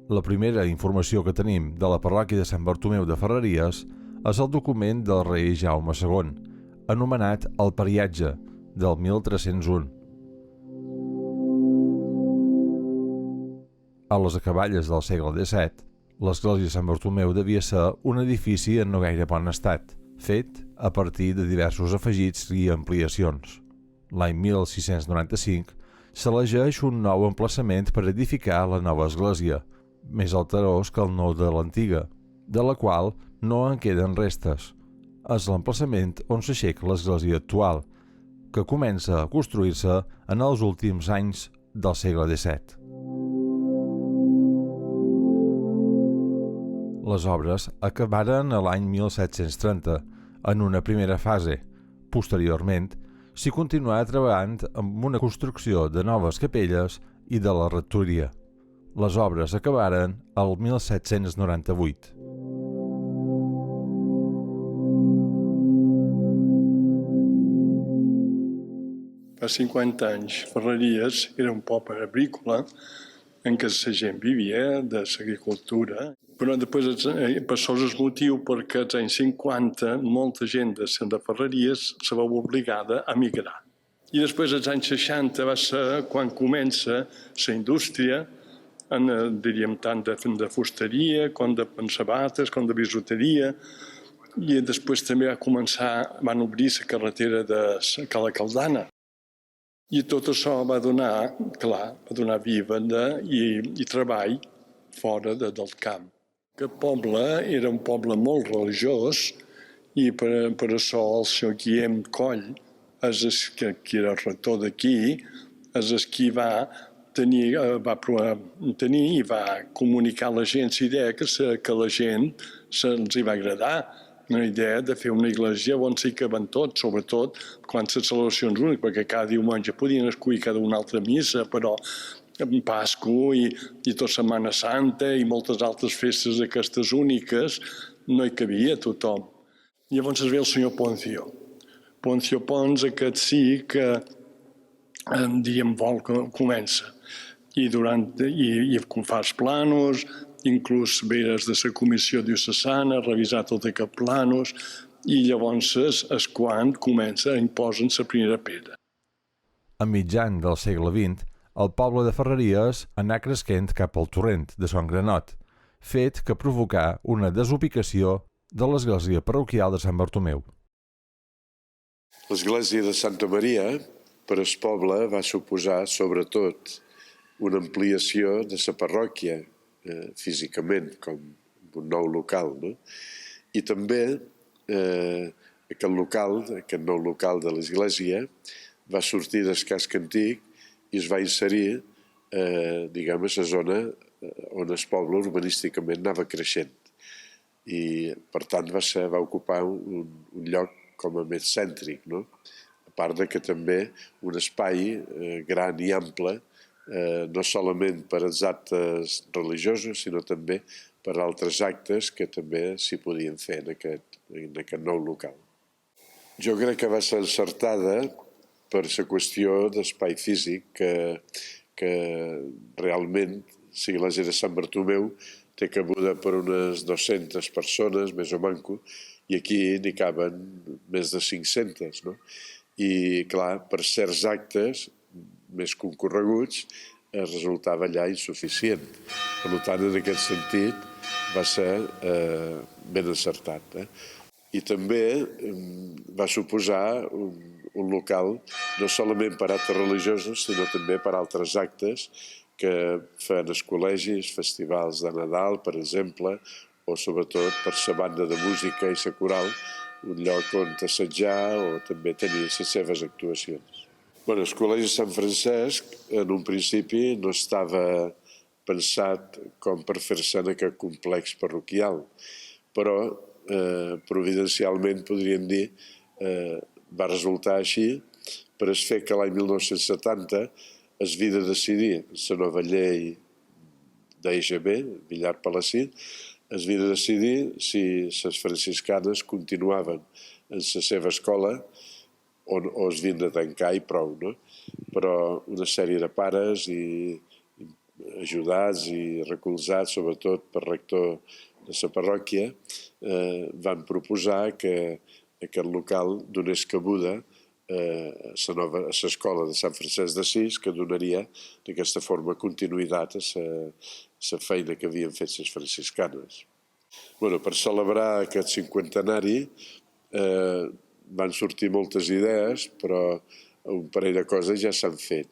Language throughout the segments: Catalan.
La primera informació que tenim de la parròquia de Sant Bartomeu de Ferreries és el document del rei Jaume II, anomenat El Pariatge, del 1301. A les acaballes del segle XVII, l'església de Sant Bartomeu devia ser un edifici en no gaire bon estat, fet a partir de diversos afegits i ampliacions. L'any 1695 s'elegeix un nou emplaçament per edificar la nova església, més alterós que el nou de l'antiga, de la qual no en queden restes. És l'emplaçament on s'aixeca l'església actual, que comença a construir-se en els últims anys del segle XVII. Les obres acabaren a l'any 1730, en una primera fase. Posteriorment, s'hi continuà treballant amb una construcció de noves capelles i de la rectoria. Les obres acabaren el 1798. Fa 50 anys, Ferreries era un poble agrícola en què la gent vivia de l'agricultura, però després passó el motiu perquè als anys 50 molta gent de Ferreries se veu obligada a migrar. I després als anys 60 va ser quan comença la indústria, diríem tant de fusteria com de sabates, com de bisuteria, i després també van obrir la carretera de Cala Caldana. I tot això va donar vivenda i treball fora del camp. Aquest poble era un poble molt religiós i per això el senyor Guillem Coll, que era el rector d'aquí, és el qui va tenir i va comunicar a la gent la idea que la gent se'ls hi va agradar. Una idea de fer una església on sí que van tots, sobretot quan les celebracions úniques, perquè cada diumenge podien escollir cada una altra missa, però Pasco i tota Setmana Santa i moltes altres festes d'aquestes úniques no hi cabia tothom. Llavors es ve el senyor Poncio. Poncio Pons, aquest sí que, diríem, comença. I fa els planos, inclús veres de la comissió diocesana, revisar tot aquests planos, i llavors és quan comença a imposen la primera pedra. A mitjan del segle XX, el poble de Ferreries anà cresquent cap al torrent de Son Granot, fet que provocà una desubicació de l'església parroquial de Sant Bartomeu. L'església de Santa Maria, per al poble, va suposar, sobretot, una ampliació de la parròquia, físicament, com un nou local, no? I també aquest nou local de l'església va sortir del casc antic i es va inserir, diguem, a la zona on el poble urbanísticament anava creixent. I, per tant, va ocupar un lloc com a més cèntric, no? A part de que també un espai gran i ample, no solament per als actes religiosos, sinó també per altres actes que també s'hi podien fer en aquest nou local. Jo crec que va ser encertada per la qüestió d'espai físic, que realment l'església de Sant Bartomeu té cabuda per unes 200 persones, més o manco, i aquí n'hi caben més de 500, no? I, clar, per certs actes més concorreguts resultava allà insuficient. Per tant, en aquest sentit, va ser ben encertat. I també va suposar un local no solament per actes religiosos, sinó també per altres actes que feien els col·legis, festivals de Nadal, per exemple, o sobretot per la banda de música i la coral, un lloc on assetjar o també tenir les seves actuacions. El Col·legi de Sant Francesc, en un principi, no estava pensat com per fer-se en aquest complex parroquial, però providencialment, podríem dir, va resultar així per el fet que l'any 1970 es havia de decidir la nova llei d'EGB, Villar-Palassit, es havia de decidir si les franciscanes continuaven en la seva escola o es havien de tancar i prou, no? Però una sèrie de pares i ajudats i recolzats, sobretot per rector de la parròquia, van proposar que aquest local donés cabuda a l'escola de Sant Francesc d'Assís, que donaria d'aquesta forma continuïtat a la feina que havien fet les franciscanes. Per celebrar aquest cinquantenari van sortir moltes idees, però un parell de coses ja s'han fet.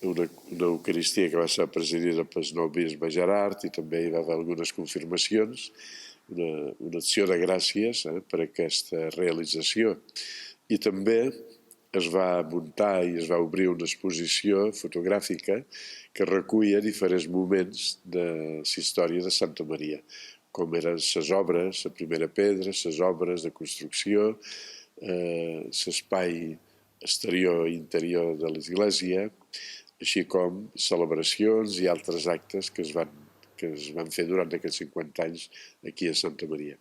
Una eucaristia que va ser presidida pel nou bisbe Gerard, i també hi va haver algunes confirmacions, una acció de gràcies per aquesta realització. I també es va muntar i es va obrir una exposició fotogràfica que reculla diferents moments de la història de Santa Maria, com eren les obres, la primera pedra, les obres de construcció, l'espai exterior i interior de l'església, així com celebracions i altres actes que es van fer durant aquests 50 anys aquí a Santa Maria.